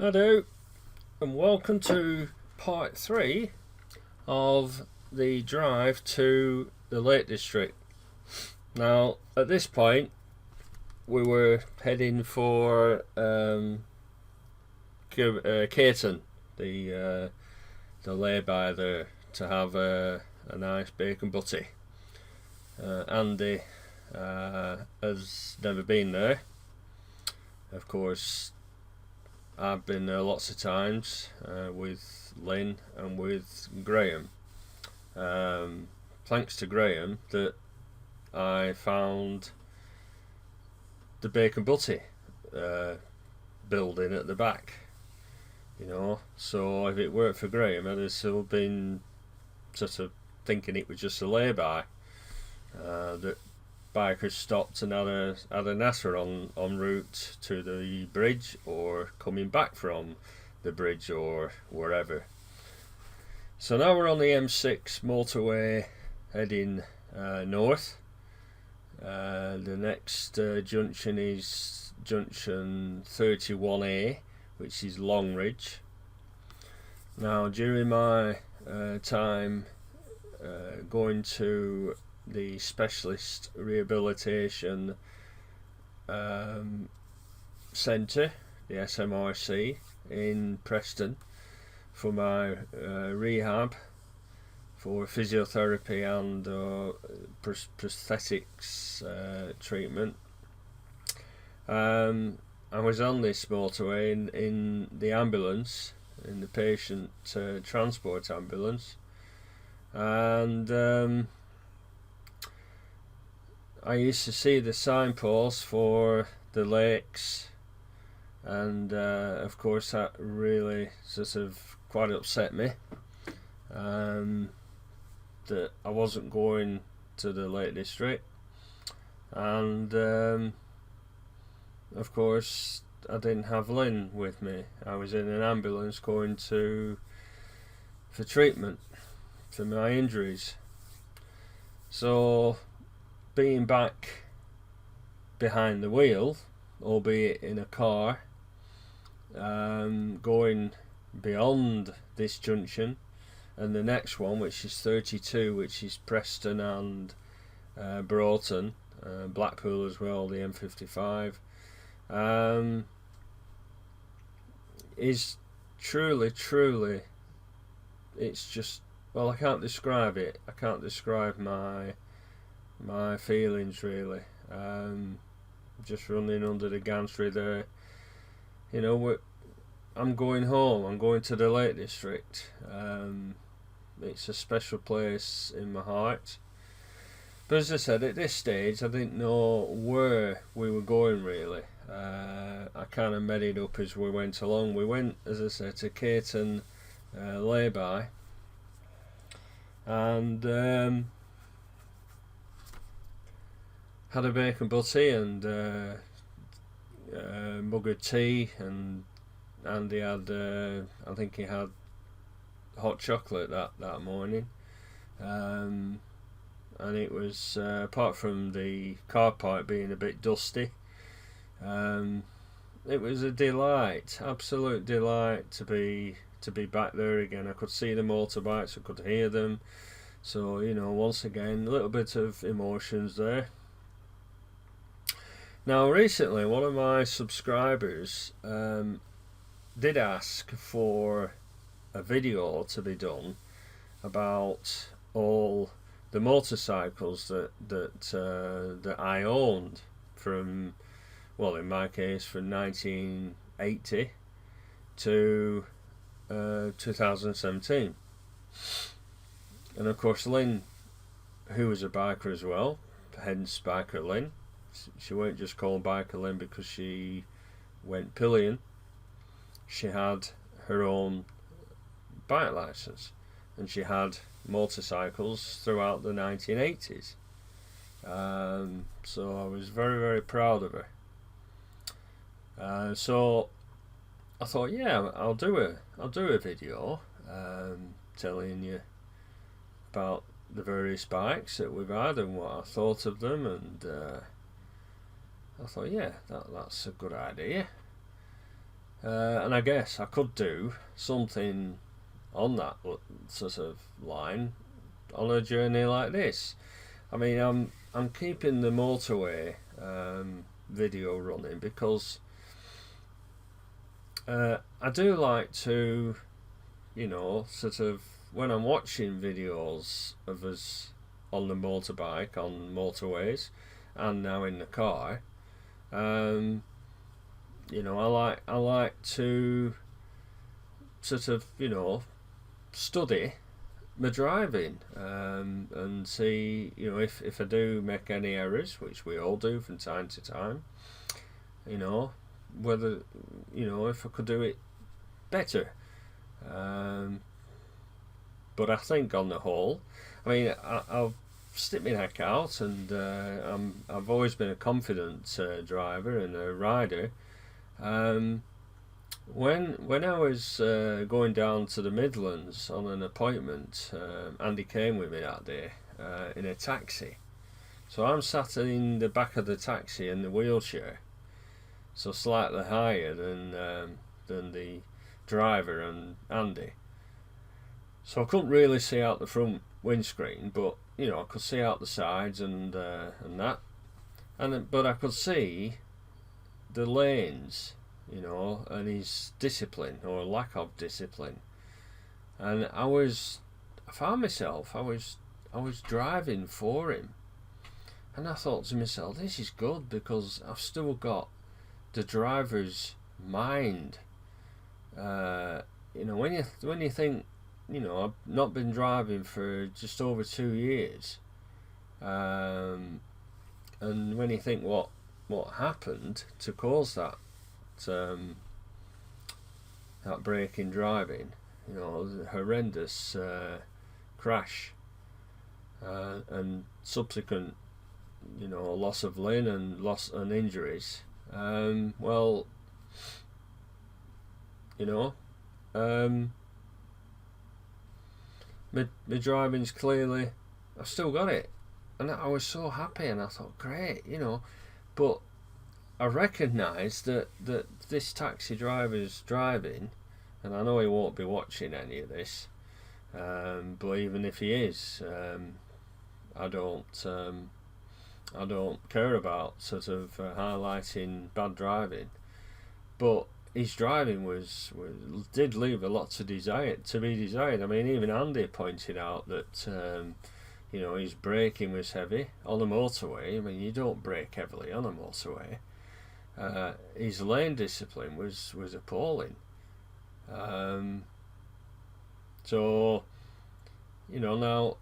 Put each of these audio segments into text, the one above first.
Hello, and welcome to part 3 of the drive to the Lake District. Now, at this point, we were heading for Caton, the lay-by there, to have a nice bacon butty. Andy has never been there. Of course, I've been there lots of times with Lynn and with Graham. Thanks to Graham that I found the bacon butty building at the back. So if it weren't for Graham, I'd have still been sort of thinking it was just a lay-by. That bikers stopped and had a natter en route to the bridge or coming back from the bridge or wherever. So now we're on the M6 motorway heading north. The next junction is junction 31A, which is Longridge. Now, during my time going to the specialist rehabilitation centre, the SMRC in Preston, for my rehab for physiotherapy and prosthetics treatment. I was on this motorway in the ambulance, in the patient transport ambulance, and I used to see the signposts for the lakes, and of course that really sort of quite upset me, that I wasn't going to the Lake District, and of course I didn't have Lynn with me. I was in an ambulance going for treatment for my injuries. So being back behind the wheel, albeit in a car, going beyond this junction and the next one, which is 32, which is Preston and Broughton, Blackpool as well, the M55, is truly, it's just, well, I can't describe it. I can't describe my feelings really. Just running under the gantry there. I'm going home. I'm going to the Lake District. It's a special place in my heart. But as I said, at this stage, I didn't know where we were going really. I kind of made it up as we went along. We went, as I said, to Caton lay-by, and had a bacon butty and mug of tea, and Andy had, I think he had hot chocolate that morning, and it was, apart from the car park being a bit dusty, it was a delight, absolute delight to be back there again. I could see the motorbikes, I could hear them, so once again a little bit of emotions there. Now, recently, one of my subscribers did ask for a video to be done about all the motorcycles that I owned from, well, in my case, from 1980 to 2017. And of course, Lynn, who was a biker as well, hence Biker Lynn. She weren't just called Biker Lynn because she went pillion. She had her own bike license, and she had motorcycles throughout the 1980s. So I was very proud of her. So I thought, yeah, I'll do a video telling you about the various bikes that we've had and what I thought of them, and I thought, yeah, that's a good idea. And I guess I could do something on that sort of line on a journey like this. I mean, I'm keeping the motorway video running because I do like to, sort of when I'm watching videos of us on the motorbike on motorways and now in the car, I like to sort of study my driving and see if I do make any errors, which we all do from time to time, whether if I could do it better. But I think on the whole, I mean, I'll stick my neck out, and I've always been a confident driver and a rider. When I was going down to the Midlands on an appointment, Andy came with me that day in a taxi. So I'm sat in the back of the taxi in the wheelchair, so slightly higher than the driver and Andy. So I couldn't really see out the front windscreen, but I could see out the sides and that, but I could see the lanes, and his discipline or lack of discipline. And I found myself, I was driving for him, and I thought to myself, this is good because I've still got the driver's mind. When you think, I've not been driving for just over 2 years, and when you think what happened to cause that break in driving, the horrendous crash and subsequent loss of Lynn and injuries, well, my driving's clearly, I've still got it, and I was so happy, and I thought, great, but I recognised that this taxi driver's driving, and I know he won't be watching any of this, but even if he is, I don't care about sort of highlighting bad driving, but his driving did leave a lot to be desired. I mean, even Andy pointed out that his braking was heavy on a motorway. I mean, you don't brake heavily on a motorway. His lane discipline was appalling. So now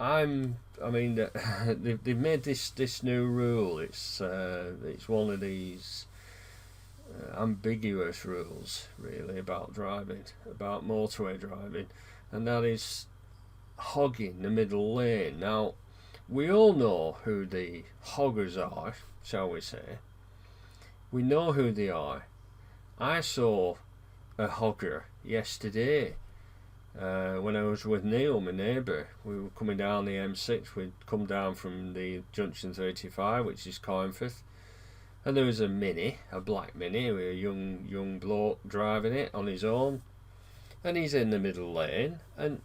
I mean, they've made this new rule. It's one of these ambiguous rules, really, about motorway driving, and that is hogging the middle lane. Now, we all know who the hoggers are, shall we say. We know who they are. I saw a hogger yesterday when I was with Neil, my neighbour. We were coming down the M6. We'd come down from the junction 35, which is Coinforth, and there was a black Mini with a young bloke driving it on his own, and he's in the middle lane and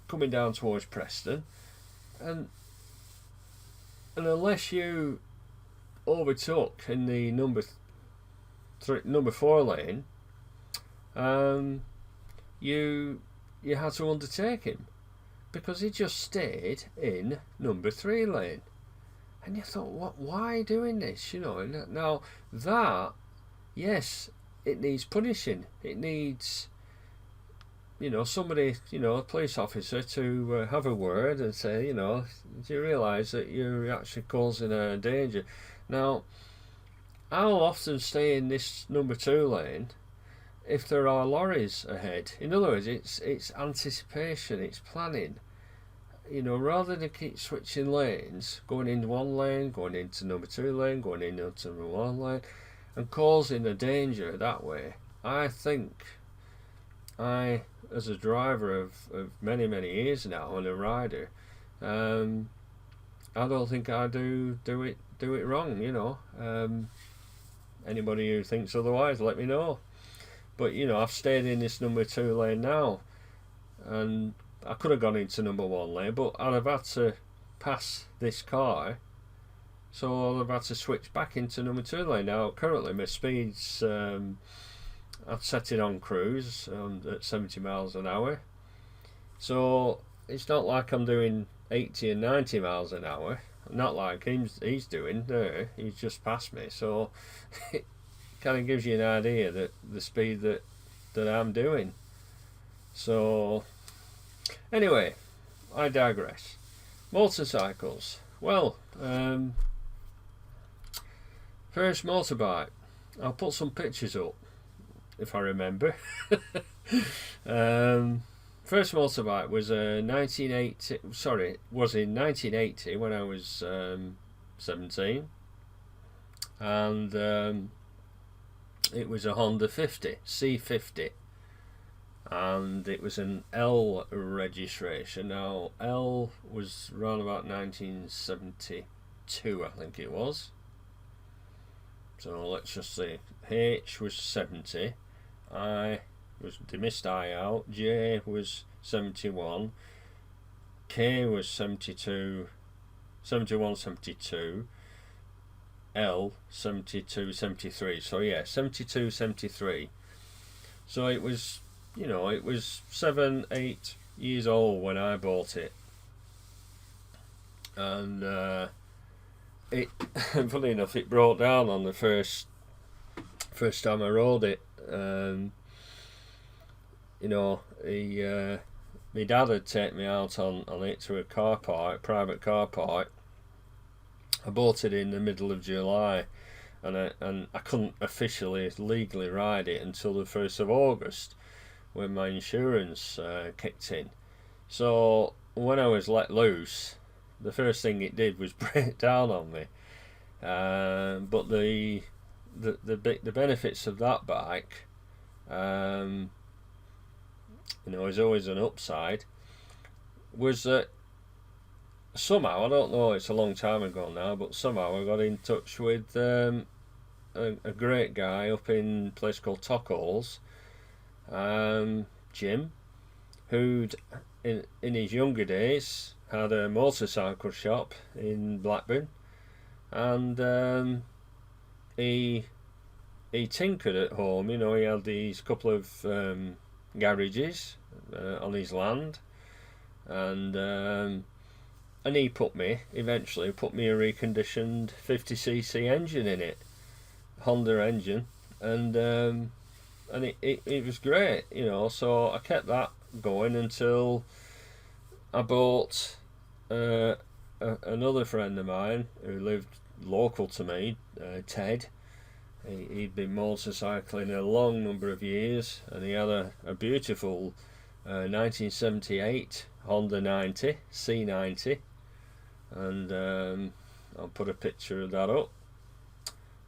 coming down towards Preston, and unless you overtook in the number 4 lane, you had to undertake him because he just stayed in number 3 lane. And you thought, why doing this? Now that, yes, it needs punishing. It needs, somebody, a police officer to have a word and say, do you realise that you're actually causing a danger? Now, I'll often stay in this number 2 lane if there are lorries ahead. In other words, it's anticipation, it's planning. Rather than keep switching lanes, going into one lane, going into number 2 lane, going into number 1 lane, and causing a danger that way. I think as a driver of many years now and a rider, I don't think I do it wrong. Anybody who thinks otherwise, let me know. But you know, I've stayed in this number 2 lane now, and I could have gone into number 1 lane, but I'd have had to pass this car, so I'd have had to switch back into number 2 lane. Now currently my speed's I've set it on cruise at 70 miles an hour, so it's not like I'm doing 80 and 90 miles an hour, not like he's doing there. He's just passed me, so it kind of gives you an idea that the speed that I'm doing. So anyway, I digress. Motorcycles. Well, first motorbike, I'll put some pictures up if I remember. First motorbike was in 1980 when I was 17, and it was a Honda 50 C50, and it was an L registration. Now L was around about 1972, I think it was. So let's just say H was 70, I was, they missed I out, J was 71, K was 72, 71, 72, L 72, 73. So yeah, 72, 73. So it was, you know, it was 7, 8 years old when I bought it, and it funny enough, it broke down on the first time I rode it. You know, my dad had taken me out on it to a car park, private car park. I bought it in the middle of July, and I couldn't officially legally ride it until the 1st of August when my insurance kicked in. So when I was let loose, the first thing it did was break down on me. But the benefits of that bike, you know, is always an upside, was that somehow, I don't know, it's a long time ago now, but somehow I got in touch with a great guy up in a place called Tockholes, Jim, who'd in his younger days had a motorcycle shop in Blackburn, and he tinkered at home. You know, he had these couple of garages on his land, and he eventually put me a reconditioned 50cc engine in it, Honda engine, and it was great, you know. So I kept that going until I bought another friend of mine who lived local to me, Ted. He'd been motorcycling a long number of years, and he had a beautiful 1978 Honda 90 C90, and I'll put a picture of that up.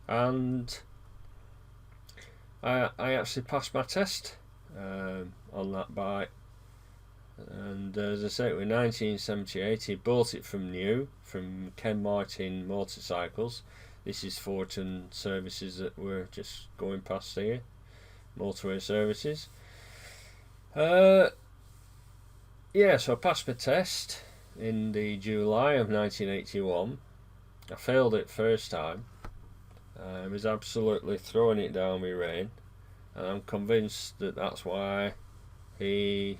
And I actually passed my test on that bike, and as I say, it was 1978. He bought it from new from Ken Martin Motorcycles. This is Fortin Services that we're just going past here, motorway services. Yeah, so I passed my test in the July of 1981. I failed it first time. I was absolutely throwing it down with rain, and I'm convinced that that's why he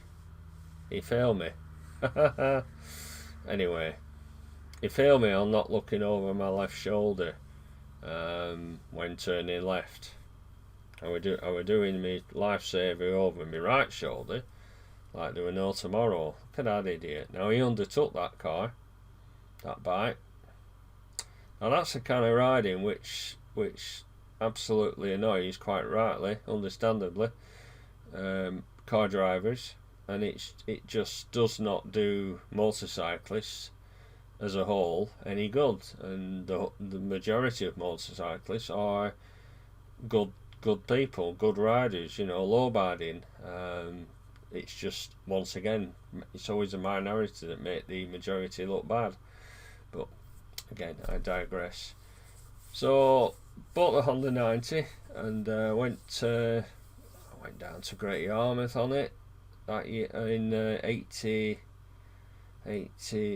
failed me. Anyway, he failed me on not looking over my left shoulder when turning left. I were doing my lifesaver over my right shoulder, like there were no tomorrow. Look at that idiot. Now he undertook that bike. Now that's the kind of riding which absolutely annoys, quite rightly, understandably, car drivers, and it just does not do motorcyclists as a whole any good. And the majority of motorcyclists are good people, good riders, you know, law-abiding. It's just, once again, it's always a minority that make the majority look bad. But again, I digress. So bought the Honda 90 and I went down to Great Yarmouth on it that year in 80.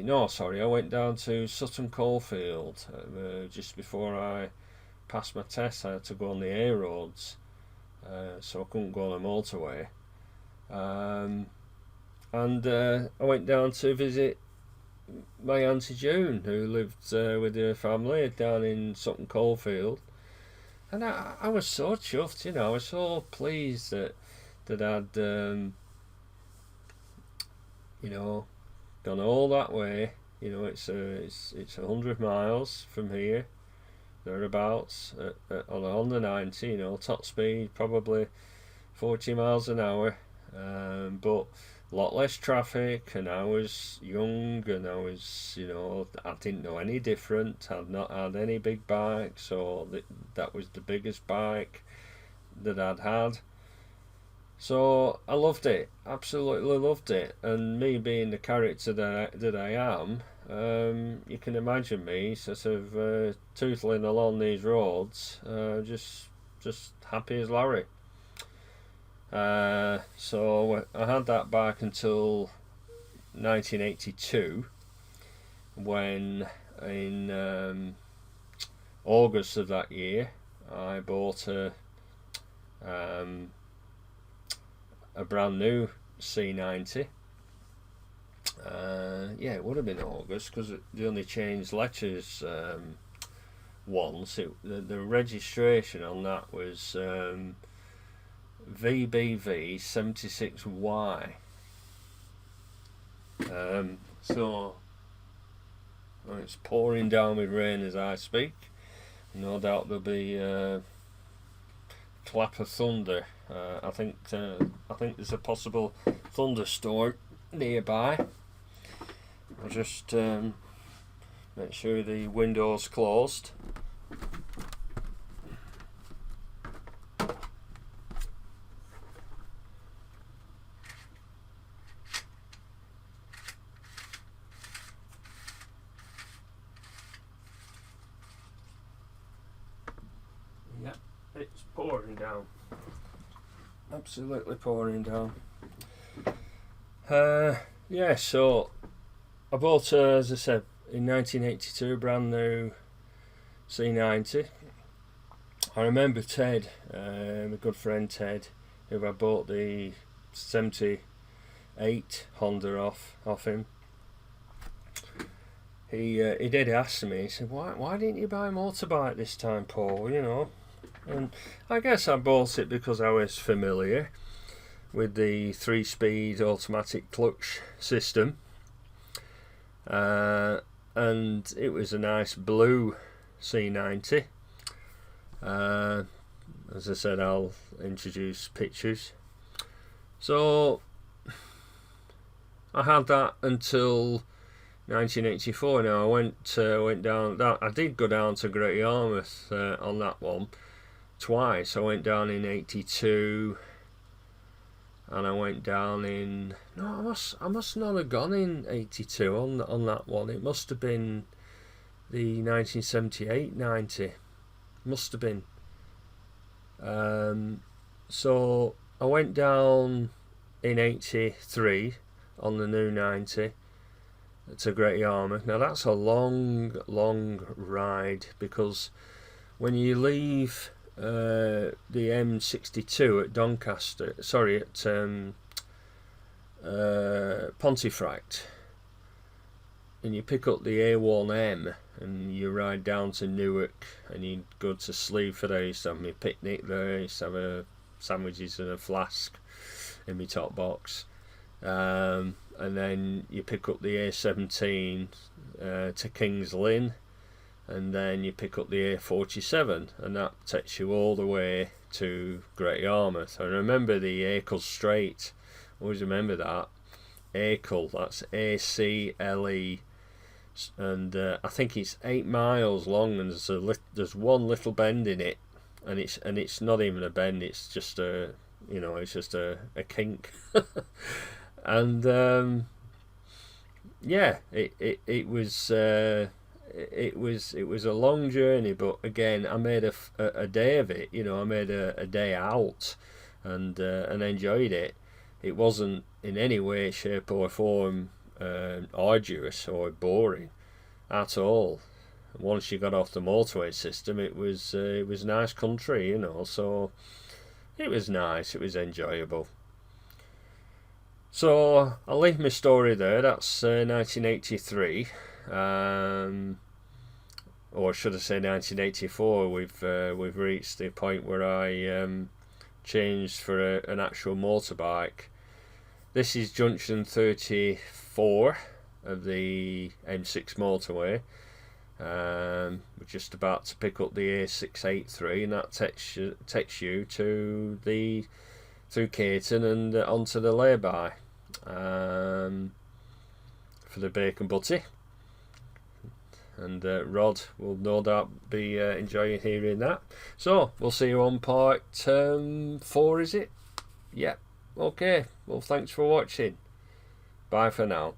No, sorry, I went down to Sutton Coldfield just before I passed my test. I had to go on the A roads, so I couldn't go on the motorway. And I went down to visit my Auntie June, who lived with her family down in Sutton Coldfield. And I was so chuffed, I was so pleased that I'd, gone all that way. It's 100 miles from here, thereabouts, on a Honda 90. Top speed probably 40 miles an hour, but a lot less traffic. And I was young, and I was, I didn't know any different. I'd not had any big bikes, so that was the biggest bike that I'd had. So I loved it, absolutely loved it. And me being the character that I am, you can imagine me sort of tootling along these roads, just happy as Larry. So I had that bike until 1982, when in August of that year I bought a brand new C90. It would have been August, because they only changed letters once. The registration on that was VBV 76Y. So it's pouring down with rain as I speak. No doubt there'll be clap of thunder. I think there's a possible thunderstorm nearby. I'll just make sure the window's closed. Yeah, it's pouring down. Absolutely pouring down. So I bought, as I said, in 1982, a brand new C90. I remember Ted, my good friend Ted, who I bought the 78 Honda off him. He did ask me, he said, why didn't you buy a motorbike this time, Paul, And I guess I bought it because I was familiar with the 3-speed automatic clutch system, and it was a nice blue C90. As I said, I'll introduce pictures. So I had that until 1984. Now I went down. I did go down to Great Yarmouth on that one twice. I went down in 82, and I went down in. No, I must not have gone in 82 on that one. It must have been the 1978-90. Must have been. So I went down in 83 on the new 90 to Great Yarmouth. Now that's a long ride, because when you leave the M62 at Doncaster, at Pontefract, and you pick up the A1M and you ride down to Newark, and you go to Sleaford. I used to have my picnic there. I used to have sandwiches and a flask in my top box, and then you pick up the A17 to King's Lynn, and then you pick up the A47, and that takes you all the way to Great Yarmouth. I remember the Acle Strait. Always remember that. Acle, that's ACLE, and I think it's 8 miles long, and there's one little bend in it, and it's not even a bend. It's just a kink, and it was it was a long journey, but again, I made a day of it. I made a day out, and enjoyed it. It wasn't in any way, shape, or form arduous or boring at all. Once you got off the motorway system, it was nice country, So it was nice. It was enjoyable. So I'll leave my story there. That's 1983. Or should I say 1984? We've reached the point where I changed for an actual motorbike. This is junction 34 of the M6 motorway. We're just about to pick up the A683, and that takes you to through Caton and onto the lay-by for the bacon butty. And Rod will no doubt be enjoying hearing that. So we'll see you on part 4, is it? Yeah. Okay. Well, thanks for watching. Bye for now.